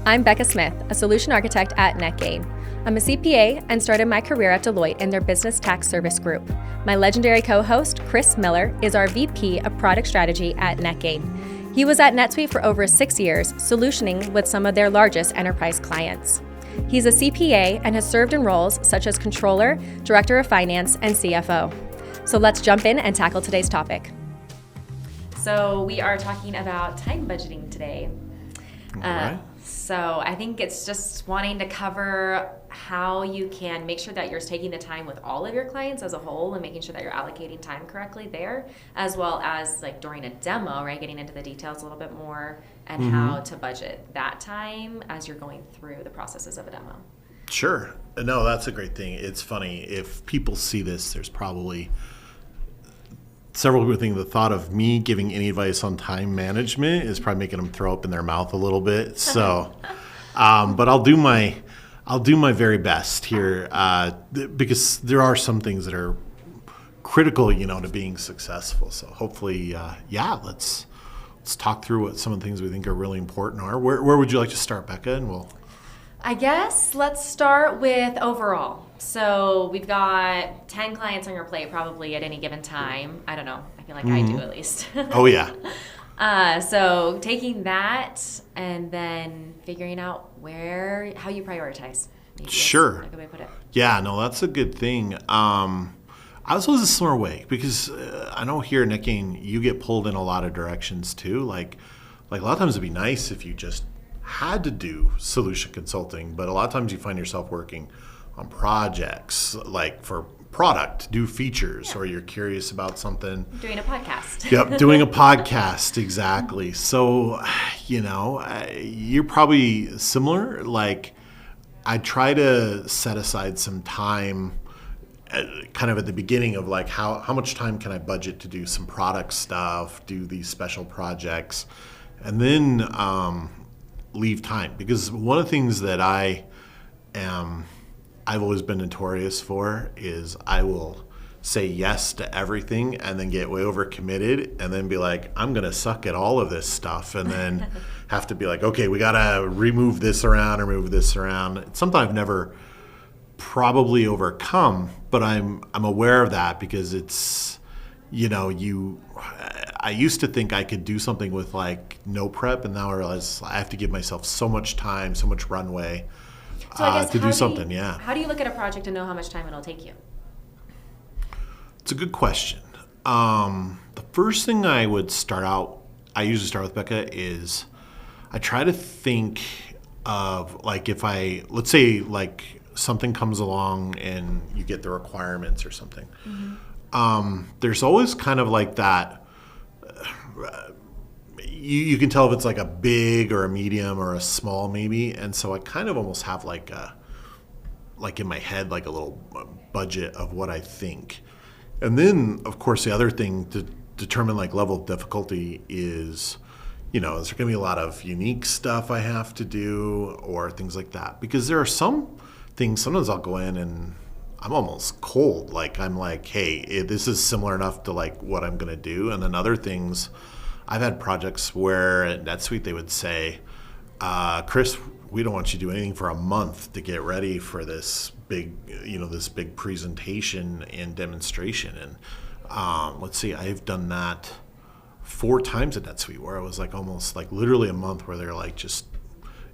I'm Becca Smith, a solution architect at NetGain. I'm a CPA and started my career at Deloitte in their business tax service group. My legendary co-host, Chris Miller, is our VP of product strategy at NetGain. He was at NetSuite for over 6 years, solutioning with some of their largest enterprise clients. He's a CPA and has served in roles such as controller, director of finance, and CFO. So let's jump in and tackle today's topic. So we are talking about time budgeting today. All right. So I think it's just wanting to cover how you can make sure that you're taking the time with all of your clients as a whole and making sure that you're allocating time correctly there, as well as like during a demo, right? Getting into the details a little bit more and how to budget that time as you're going through the processes of a demo. Sure. No, that's a great thing. It's funny. If people see this, there's probably several people think the thought of me giving any advice on time management is probably making them throw up in their mouth a little bit. So, but I'll do my very best here because there are some things that are critical, to being successful. So hopefully, let's talk through what some of the things we think are really important are. Where would you like to start, Becca? And I guess let's start with overall. So we've got 10 clients on your plate probably at any given time. I don't know. I feel like I do at least. Oh, yeah. So taking that and then figuring out how you prioritize. Maybe sure. That's a good way to put it. Yeah, no, that's a good thing. I was always a similar way because I know here at NetGain you get pulled in a lot of directions too. Like a lot of times it'd be nice if you just had to do solution consulting, but a lot of times you find yourself working on projects like for product, new features, or you're curious about something. Doing a podcast. Yep, doing a podcast, exactly. So, you're probably similar. Like, I try to set aside some time kind of at the beginning of like how much time can I budget to do some product stuff, do these special projects, and then leave time. Because one of the things that I've always been notorious for is I will say yes to everything and then get way overcommitted and then be like, I'm going to suck at all of this stuff and then have to be like, okay, we got to remove this around or move this around. It's something I've never probably overcome, but I'm aware of that because it's, I used to think I could do something with like no prep, and now I realize I have to give myself so much time, so much runway. So I guess to do something, yeah. How do you look at a project and know how much time it'll take you? It's a good question. The first thing I usually start with, Becca, is I try to think of like let's say like something comes along and you get the requirements or something. There's always kind of like that, you can tell if it's like a big or a medium or a small maybe, and so I kind of almost have like in my head like a little budget of what I think. And then of course the other thing to determine like level of difficulty is, is there going to be a lot of unique stuff I have to do or things like that? Because there are some things, sometimes I'll go in and I'm almost cold. Like I'm like, hey, this is similar enough to like what I'm going to do. And then other things, I've had projects where at NetSuite they would say, Chris, we don't want you to do anything for a month to get ready for this big, this big presentation and demonstration. And let's see, I've done that 4 times at NetSuite where it was like almost like literally a month where they're like just,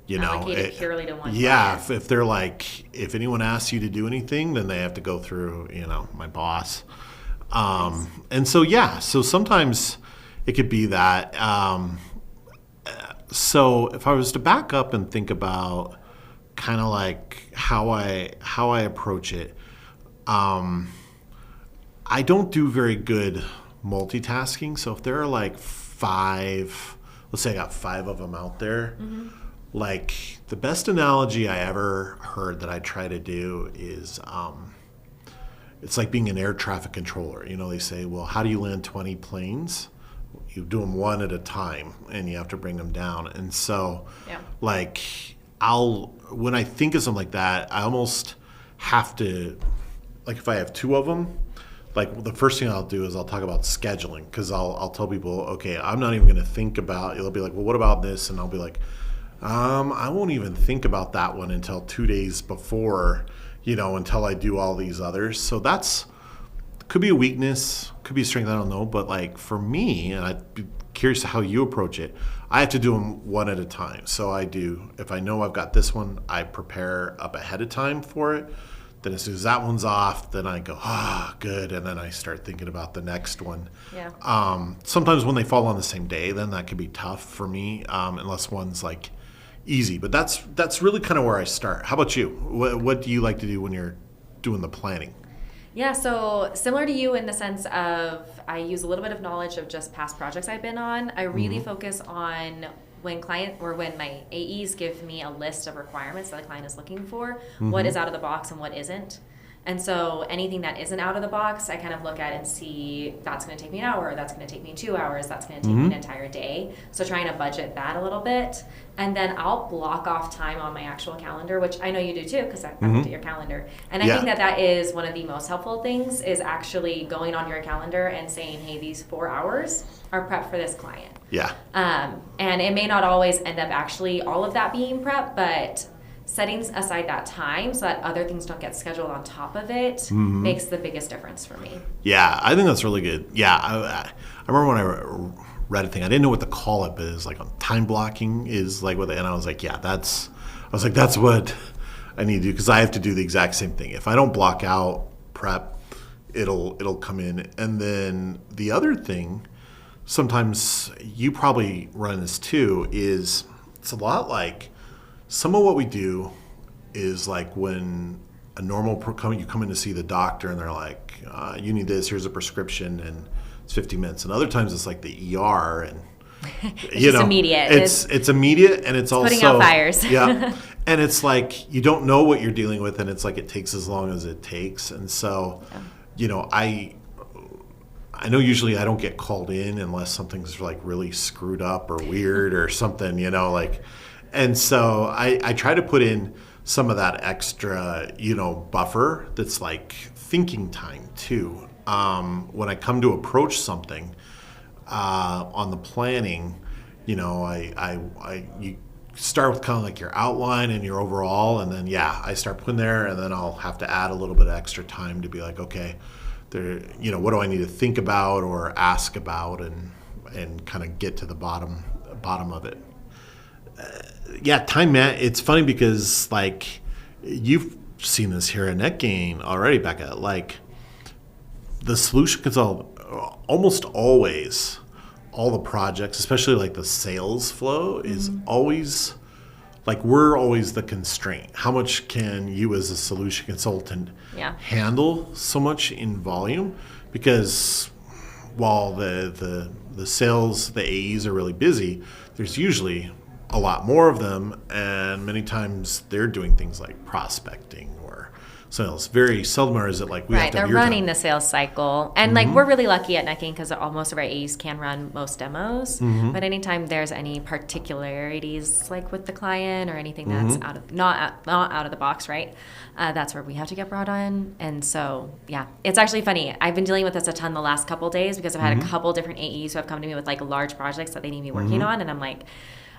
allocated purely to one. Yeah, if they're like, if anyone asks you to do anything, then they have to go through, my boss. Nice. And so, so sometimes it could be that. So if I was to back up and think about kind of like how I approach it, I don't do very good multitasking. So if there are like 5, let's say I got 5 of them out there, like the best analogy I ever heard that I try to do is it's like being an air traffic controller. They say, well, how do you land 20 planes? You do them one at a time and you have to bring them down. And so like when I think of something like that, I almost have to, like if I have 2 of them, like the first thing I'll do is I'll talk about scheduling, because I'll tell people, okay, I'm not even going to think about, it'll be like, well, what about this? And I'll be like, I won't even think about that one until 2 days before, until I do all these others. So that's could be a weakness, could be a strength, I don't know. But like for me, and I'd be curious how you approach it, I have to do them one at a time. So if I know I've got this one, I prepare up ahead of time for it. Then as soon as that one's off, then I go, good. And then I start thinking about the next one. Yeah. Sometimes when they fall on the same day, then that can be tough for me, unless one's like easy. But that's really kind of where I start. How about you? What do you like to do when you're doing the planning? Yeah, so similar to you in the sense of I use a little bit of knowledge of just past projects I've been on. I really focus on when my AEs give me a list of requirements that the client is looking for, what is out of the box and what isn't. And so anything that isn't out of the box, I kind of look at and see that's going to take me an hour, that's going to take me 2 hours, that's going to take me an entire day. So trying to budget that a little bit. And then I'll block off time on my actual calendar, which I know you do too, because I've looked at your calendar. And I think that is one of the most helpful things is actually going on your calendar and saying, hey, these 4 hours are prep for this client. Yeah. And it may not always end up actually all of that being prep, but setting aside that time so that other things don't get scheduled on top of it makes the biggest difference for me. Yeah, I think that's really good. Yeah, I remember when I read a thing, I didn't know what to call it, but it's like time blocking is like what, and I was like, that's what I need to do, because I have to do the exact same thing. If I don't block out prep, it'll come in. And then the other thing, sometimes you probably run this too, is it's a lot like some of what we do is like when a normal you come in to see the doctor and they're like, you need this, here's a prescription, and it's 50 minutes. And other times it's like the ER, and it's immediate. It's immediate, and it's also putting out fires. Yeah, and it's like you don't know what you're dealing with, and it's like it takes as long as it takes. And so, I know usually I don't get called in unless something's like really screwed up or weird or something, And so I try to put in some of that extra, buffer that's like thinking time too. When I come to approach something on the planning, you start with kind of like your outline and your overall, and then I start putting there, and then I'll have to add a little bit of extra time to be like, okay, what do I need to think about or ask about, and kind of get to the bottom of it. Time, Matt. It's funny because like you've seen this here at NetGain already, Becca. Like the solution consult, almost always, all the projects, especially like the sales flow, is always like we're always the constraint. How much can you as a solution consultant handle so much in volume? Because while the sales, the AEs are really busy, there's usually a lot more of them, and many times they're doing things like prospecting or sales. Very seldom is it like we have to have they're running the sales cycle, and like we're really lucky at NetGain because most of our AEs can run most demos. But anytime there's any particularities like with the client or anything that's not out of the box, right? That's where we have to get brought on. And so it's actually funny. I've been dealing with this a ton the last couple of days because I've had a couple different AEs who have come to me with like large projects that they need me working on, and I'm like,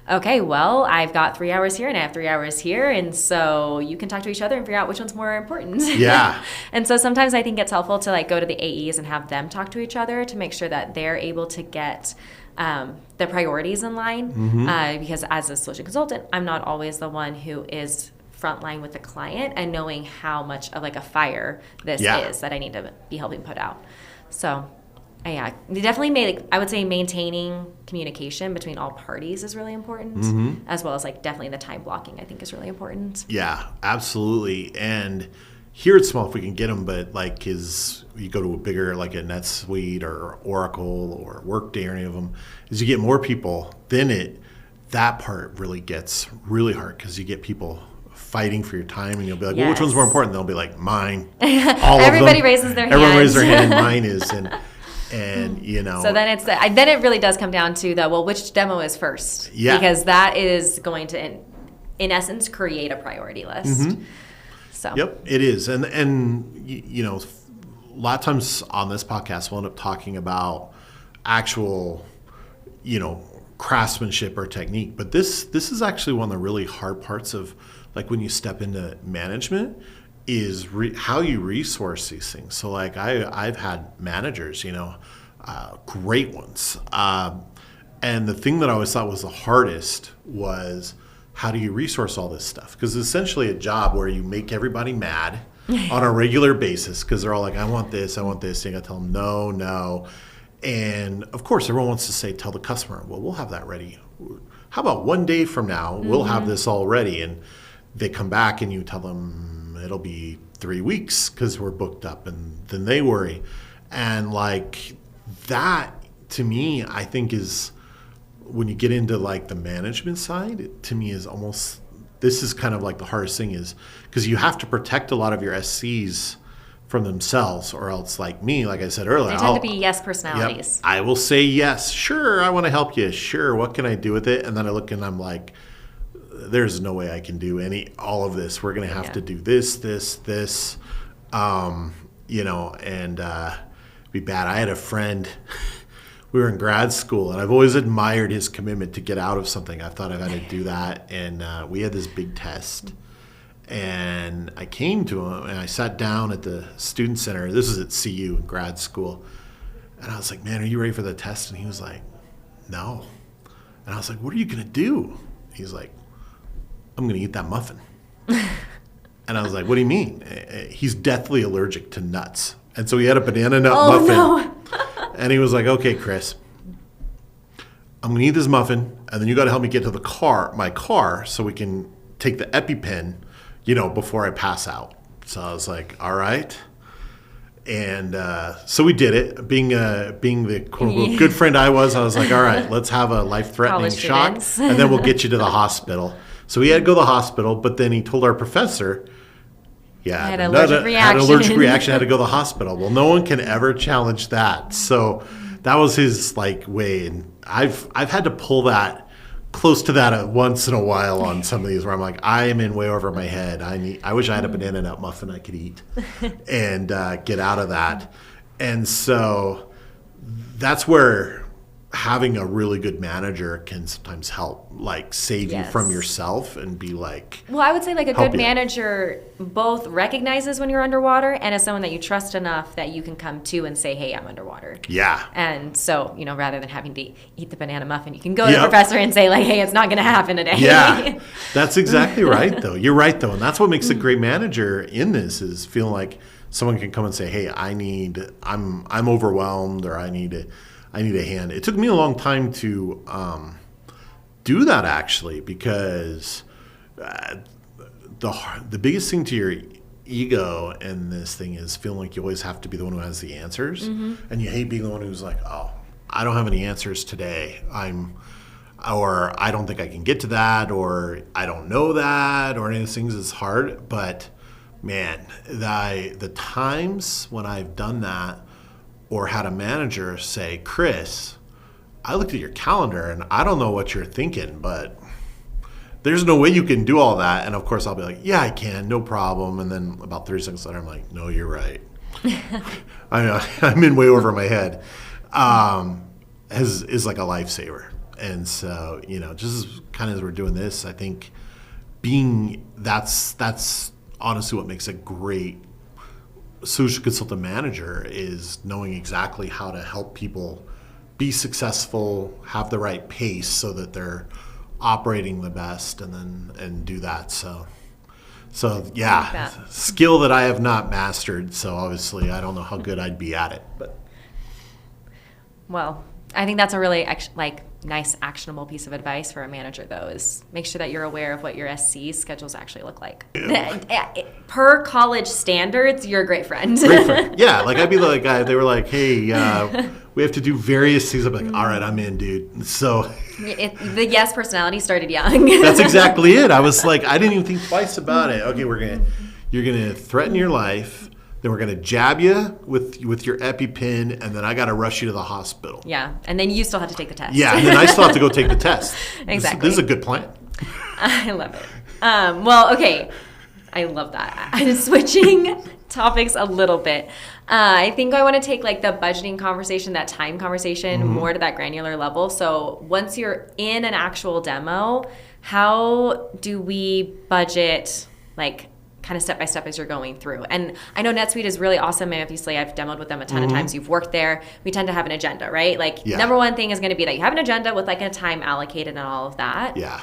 okay, well, I've got 3 hours here and I have 3 hours here, and so you can talk to each other and figure out which one's more important. Yeah. And so sometimes I think it's helpful to like go to the AEs and have them talk to each other to make sure that they're able to get the priorities in line. Because as a solution consultant, I'm not always the one who is frontline with the client and knowing how much of like a fire this is that I need to be helping put out. So definitely I would say maintaining communication between all parties is really important, as well as like definitely the time blocking I think is really important. Yeah, absolutely. And here it's small if we can get them, but like you go to a bigger, like a NetSuite or Oracle or Workday or any of them, as you get more people, then that part really gets really hard because you get people fighting for your time, and you'll be like, well, which one's more important? They'll be like, mine. All Everybody of them. Raises their hand. Everyone raises their hand. Mine is. And so then then it really does come down to which demo is first, because that is going to in essence create a priority list. So it is. And a lot of times on this podcast we'll end up talking about actual craftsmanship or technique. But this is actually one of the really hard parts of like when you step into management is how you resource these things. So like I've had managers, great ones. And the thing that I always thought was the hardest was how do you resource all this stuff? Because it's essentially a job where you make everybody mad on a regular basis because they're all like, I want this. You got to tell them no. And of course, everyone wants to tell the customer, well, we'll have that ready. How about 1 day from now, we'll have this all ready. And they come back and you tell them it'll be 3 weeks because we're booked up, and then they worry. And like that to me, I think is when you get into like the management side, to me is almost, this is kind of like the hardest thing is because you have to protect a lot of your SCs from themselves, or else like me, like I said earlier, they tend to be yes personalities. Yep, I will say yes, sure, I want to help you, sure, what can I do with it? And then I look and I'm like, there's no way I can do all of this. We're going to have to do this, and be bad. I had a friend, we were in grad school, and I've always admired his commitment to get out of something. I thought I've had to do that. And we had this big test. And I came to him, and I sat down at the student center. This is at CU in grad school. And I was like, man, are you ready for the test? And he was like, no. And I was like, what are you going to do? He's like, I'm going to eat that muffin. And I was like, what do you mean? He's deathly allergic to nuts. And so he had a banana nut muffin. No. And he was like, okay, Chris, I'm going to eat this muffin, and then you got to help me get to my car, so we can take the EpiPen, before I pass out. So I was like, all right. And so we did it. Being the quote-unquote good friend I was like, all right, let's have a life-threatening shock, and then we'll get you to the hospital. So he had to go to the hospital, but then he told our professor, had an allergic reaction, had to go to the hospital. Well, no one can ever challenge that. So that was his way. And I've had to pull that close to that once in a while on some of these where I'm like, I am in way over my head. I wish I had a banana nut muffin I could eat and get out of that. And so that's where having a really good manager can sometimes help, save you from yourself and be like. Well, I would say a good manager both recognizes when you're underwater and is someone that you trust enough that you can come to and say, hey, I'm underwater. Yeah. And so, rather than having to eat the banana muffin, you can go to the professor and say, hey, it's not going to happen today. Yeah. That's exactly right, though. You're right, though. And that's what makes a great manager in this is feeling like someone can come and say, hey, I'm overwhelmed, or I need a hand. It took me a long time to do that, actually, because the biggest thing to your ego in this thing is feeling like you always have to be the one who has the answers. Mm-hmm. And you hate being the one who's like, oh, I don't have any answers today. Or I don't think I can get to that, or I don't know that, or any of those things is hard. But man, the times when I've done that, or had a manager say, Chris, I looked at your calendar and I don't know what you're thinking, but there's no way you can do all that. And of course I'll be like, yeah, I can, no problem. And then about 30 seconds later, I'm like, no, you're right. I'm in way over my head. Is like a lifesaver. And so, just kind of as we're doing this, I think that's honestly what makes a great solution consultant manager is knowing exactly how to help people be successful, have the right pace so that they're operating the best, and do that. So yeah, skill that I have not mastered. So obviously I don't know how good I'd be at it, but. Well, I think that's a really nice actionable piece of advice for a manager, though, is make sure that you're aware of what your SC schedules actually look like. Per college standards, you're a great friend. Great friend. Yeah, I'd be the guy, they were like, hey, we have to do various things. I'm like, all right, I'm in, dude. So the yes personality started young. That's exactly it. I was like, I didn't even think twice about it. Okay, you're gonna threaten your life. Then we're going to jab you with your EpiPen, and then I got to rush you to the hospital. Yeah, and then you still have to take the test. Yeah, and then I still have to go take the test. Exactly. This is a good plan. I love it. Well, okay. I love that. I'm switching topics a little bit. I think I want to take like the budgeting conversation, that time conversation, more to that granular level. So once you're in an actual demo, how do we budget like kind of step by step as you're going through? And I know NetSuite is really awesome. And obviously I've demoed with them a ton of times. You've worked there. We tend to have an agenda, right? Like number one thing is going to be that you have an agenda with like a time allocated and all of that. Yeah.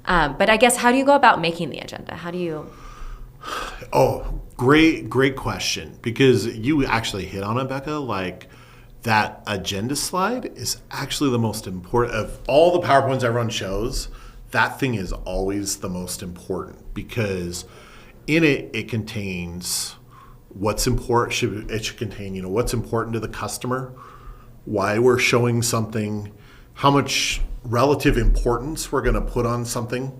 But I guess how do you go about making the agenda? How do you... Oh, great question. Because you actually hit on it, Becca. Like that agenda slide is actually the most important of all the PowerPoints everyone shows. That thing is always the most important because in it contains what's important. It should contain, what's important to the customer, why we're showing something, how much relative importance we're going to put on something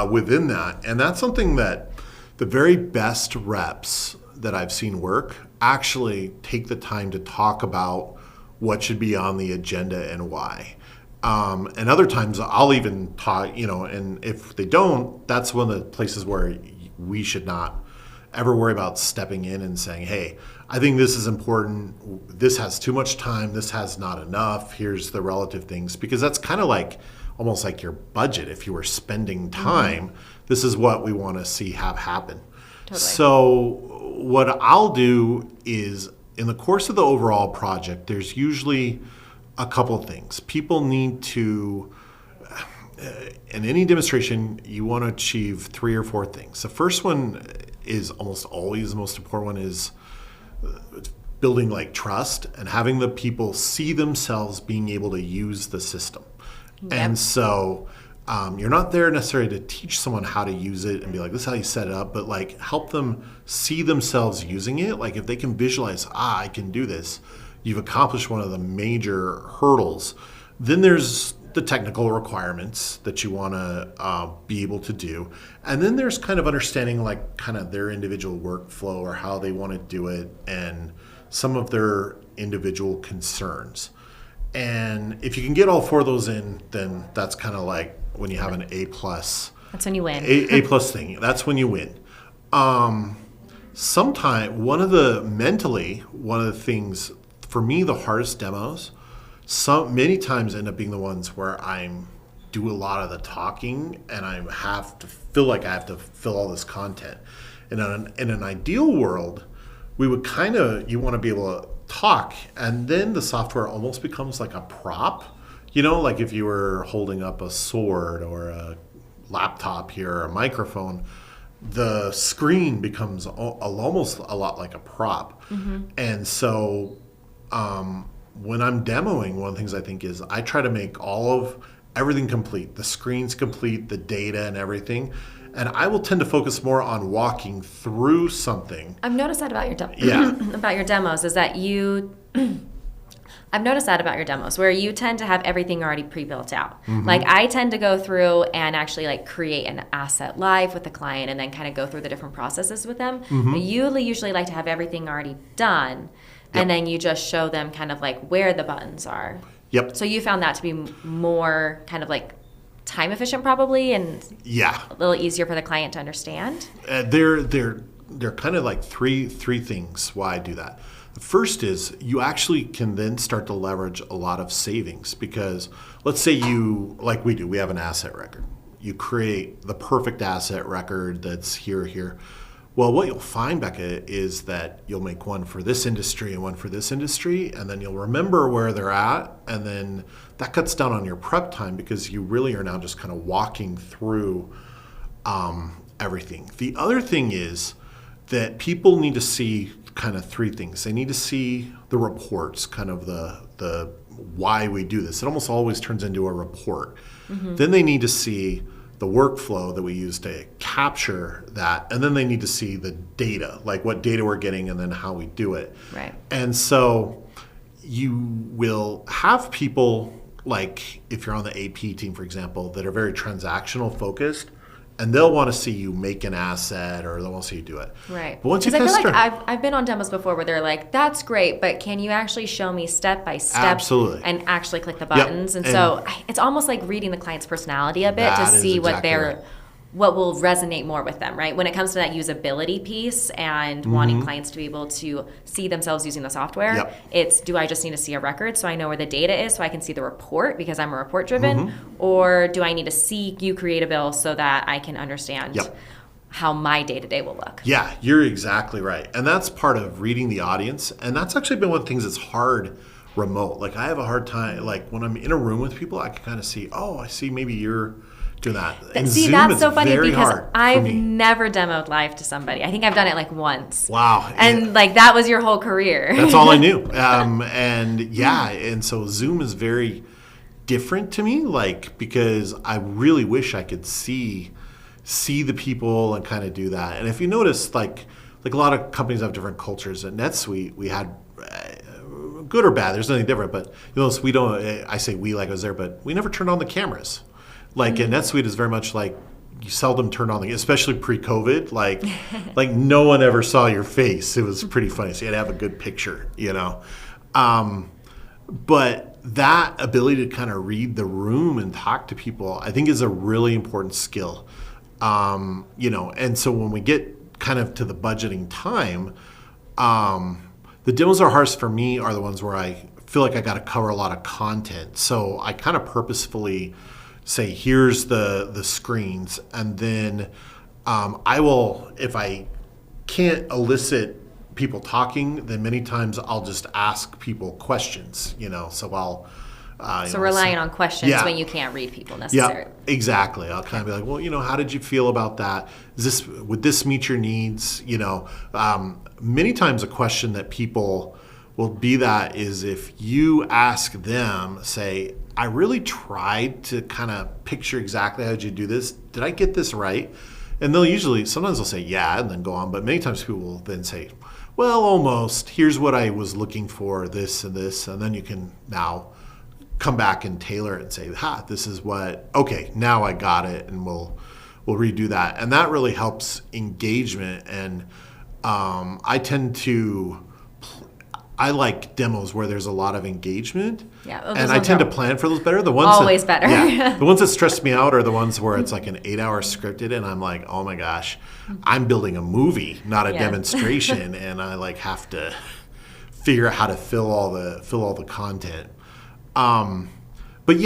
within that. And that's something that the very best reps that I've seen work actually take the time to talk about what should be on the agenda and why. And other times I'll even talk, and if they don't, that's one of the places where we should not ever worry about stepping in and saying, hey, I think this is important. This has too much time. This has not enough. Here's the relative things. Because that's kind of like almost like your budget. If you were spending time, this is what we want to see have happen. Totally. So what I'll do is in the course of the overall project, there's usually a couple of things. People need to, in any demonstration, you want to achieve 3 or 4 things. The first one is almost always the most important one is building like trust and having the people see themselves being able to use the system. Yep. And so you're not there necessarily to teach someone how to use it and be like, this is how you set it up, but like help them see themselves using it. Like if they can visualize, I can do this, you've accomplished one of the major hurdles. Then there's the technical requirements that you want to be able to do. And then there's kind of understanding like kind of their individual workflow or how they want to do it and some of their individual concerns. And if you can get all 4 of those in, then that's kind of like when you have an A+. That's when you win. A+ thing. That's when you win. Sometime one of the things for me, the hardest demos, many times end up being the ones where I do a lot of the talking and I have to feel like I have to fill all this content. And in an ideal world, we would you want to be able to talk, and then the software almost becomes like a prop. Like if you were holding up a sword or a laptop here or a microphone, the screen becomes almost a lot like a prop. And so when I'm demoing, one of the things I think is I try to make everything complete, the screens complete, the data and everything. And I will tend to focus more on walking through something. I've noticed that about your about your demos is that I've noticed that about your demos where you tend to have everything already pre-built out. Like I tend to go through and actually like create an asset live with the client and then kind of go through the different processes with them. But you usually like to have everything already done. Yep. And then you just show them kind of like where the buttons are. Yep. So you found that to be more kind of like time efficient probably and a little easier for the client to understand? They're kind of like three things why I do that. The first is you actually can then start to leverage a lot of savings because let's say like we do, we have an asset record. You create the perfect asset record that's here. Well, what you'll find, Becca, is that you'll make one for this industry and one for this industry, and then you'll remember where they're at, and then that cuts down on your prep time because you really are now just kind of walking through everything. The other thing is that people need to see kind of 3 things. They need to see the reports, kind of the why we do this. It almost always turns into a report. Then they need to see the workflow that we use to capture that, and then they need to see the data, like what data we're getting and then how we do it. Right. And so you will have people, like if you're on the AP team, for example, that are very transactional focused, and they'll want to see you make an asset or they'll want to see you do it. Right. But once you I feel like I've been on demos before where they're like, that's great, but can you actually show me step by step? Absolutely. And actually click the buttons? Yep. And so it's almost like reading the client's personality a bit to see what they're what will resonate more with them, right? When it comes to that usability piece and wanting clients to be able to see themselves using the software, it's, do I just need to see a record so I know where the data is so I can see the report because I'm a report driven? Or do I need to see you create a bill so that I can understand how my day-to-day will look? Yeah, you're exactly right. And that's part of reading the audience. And that's actually been one of the things that's hard remote. Like I have a hard time, like when I'm in a room with people, I can kind of see, oh, I see maybe you're doing that. And see, Zoom, that's so funny because I've me. never demoed live to somebody. I think I've done it like once. Wow. And like that was your whole career. That's all I knew. And so Zoom is very different to me, like, because I really wish I could see the people and kind of do that. And if you notice, like a lot of companies have different cultures. At NetSuite, we had good or bad, there's nothing different, but you know, we don't, I say we like I was there, but we never turned on the cameras. Like in NetSuite is very much like you seldom turn on the, especially pre-COVID, like no one ever saw your face. It was pretty funny. So you had to have a good picture, you know. But that ability to kind of read the room and talk to people, I think is a really important skill. You know, and so when we get kind of to the budgeting time, the demos are hardest for me are the ones where I feel like I got to cover a lot of content. So I kind of purposefully say, here's the screens, and then I will, if I can't elicit people talking, then many times I'll just ask people questions, you know, so I'll relying on questions when you can't read people necessarily. Yeah, exactly. I'll kind of be like, well, you know, how did you feel about that? Would this meet your needs? You know, many times a question that people will be that is if you ask them, say, I really tried to kind of picture exactly how did you do this. Did I get this right? And sometimes they'll say, yeah, and then go on. But many times people will then say, well, almost. Here's what I was looking for, this and this. And then you can now come back and tailor it and say, this is what, okay, now I got it, and we'll redo that. And that really helps engagement. And I like demos where there's a lot of engagement. Yeah, and I tend to plan for those better. The ones always better. Yeah, the ones that stress me out are the ones where it's like an 8-hour scripted, and I'm like, oh my gosh, I'm building a movie, not a demonstration, and I like have to figure out how to fill all the content. But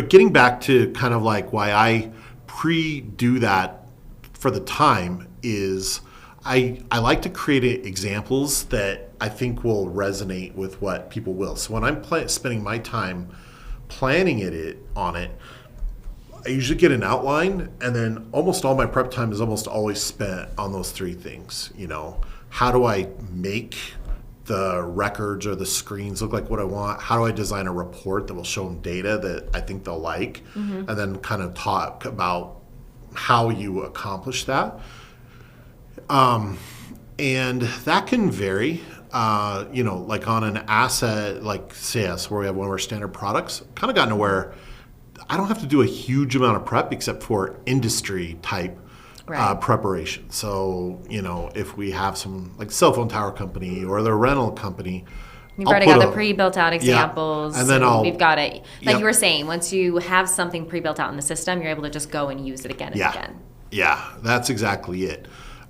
getting back to kind of like why I pre-do that for the time is I like to create examples that I think will resonate with what people will. So when I'm spending my time planning on it, I usually get an outline, and then almost all my prep time is almost always spent on those three things. You know, how do I make the records or the screens look like what I want? How do I design a report that will show them data that I think they'll like? And then kind of talk about how you accomplish that. And that can vary, you know, like on an asset like CS, where we have one of our standard products, kind of gotten to where I don't have to do a huge amount of prep except for industry type preparation. So, you know, if we have some like cell phone tower company or the rental company, you've already got the pre-built out examples. And then we've got it. Like you were saying, once you have something pre-built out in the system, you're able to just go and use it again and again. Yeah, that's exactly it.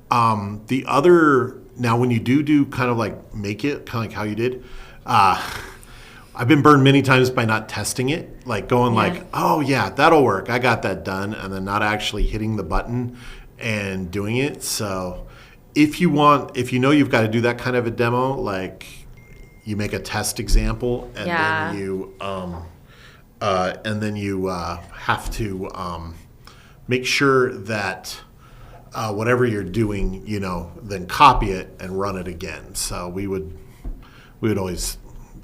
The other, now when you do kind of like make it, kind of like how you did, I've been burned many times by not testing it, like going like, oh yeah, that'll work. I got that done. And then not actually hitting the button and doing it. So if you know you've got to do that kind of a demo, like you make a test example and then you have to make sure that whatever you're doing, you know, then copy it and run it again. So we would always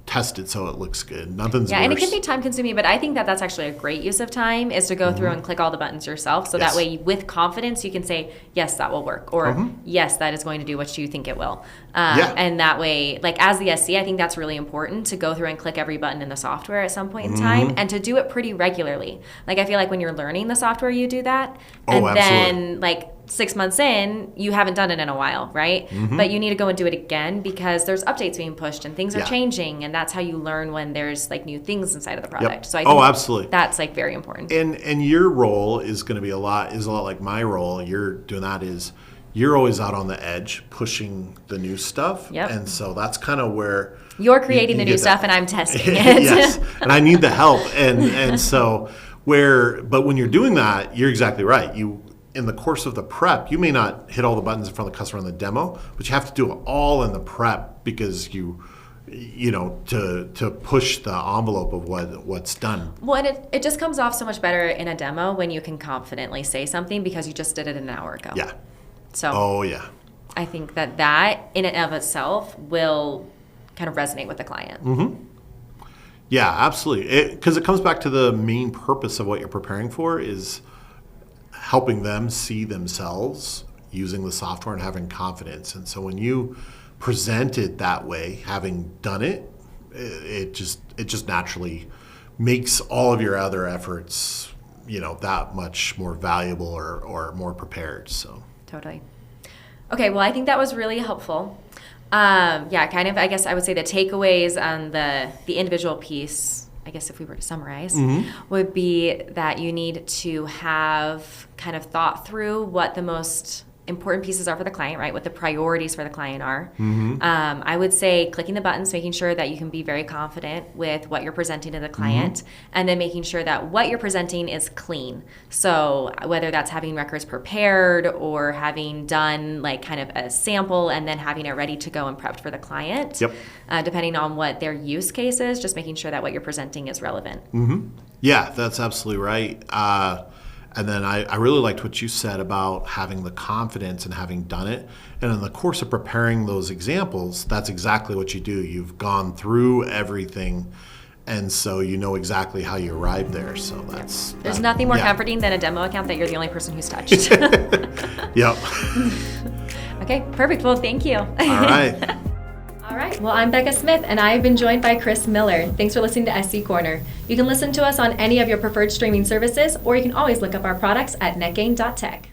test it so it looks good. Nothing's worse. And it can be time consuming, but I think that that's actually a great use of time is to go through and click all the buttons yourself. So that way with confidence, you can say, yes, that will work. Or yes, that is going to do what you think it will. And that way, like as the SC, I think that's really important to go through and click every button in the software at some point in time and to do it pretty regularly. Like I feel like when you're learning the software, you do that. And then like 6 months in, you haven't done it in a while, right? But you need to go and do it again because there's updates being pushed and things are changing, and that's how you learn when there's like new things inside of the product. So I think absolutely. That's like very important. And your role is going to be a lot like my role. You're doing that is you're always out on the edge pushing the new stuff. And so that's kind of where you're creating the new stuff and I'm testing it. Yes. And I need the help. And so but when you're doing that, you're exactly right. In the course of the prep, you may not hit all the buttons in front of the customer in the demo, but you have to do it all in the prep because to push the envelope of what's done. Well, and it just comes off so much better in a demo when you can confidently say something because you just did it an hour ago. Yeah. So. I think that in and of itself will kind of resonate with the client. Yeah, absolutely. Because it comes back to the main purpose of what you're preparing for is helping them see themselves using the software and having confidence. And so when you present it that way, having done it, it just naturally makes all of your other efforts, that much more valuable or more prepared. So totally. Okay, well, I think that was really helpful. I guess I would say the takeaways on the individual piece, I guess if we were to summarize, would be that you need to have kind of thought through what the most important pieces are for the client, right? What the priorities for the client are. I would say clicking the buttons, making sure that you can be very confident with what you're presenting to the client, and then making sure that what you're presenting is clean. So whether that's having records prepared or having done like kind of a sample and then having it ready to go and prepped for the client, depending on what their use case is, just making sure that what you're presenting is relevant. Yeah, that's absolutely right. And then I really liked what you said about having the confidence and having done it. And in the course of preparing those examples, that's exactly what you do. You've gone through everything, and so you know exactly how you arrived there. So there's nothing more comforting than a demo account that you're the only person who's touched. Yep. Okay, perfect. Well, thank you. All right. All right. Well, I'm Becca Smith, and I've been joined by Chris Miller. Thanks for listening to SC Corner. You can listen to us on any of your preferred streaming services, or you can always look up our products at netgain.tech.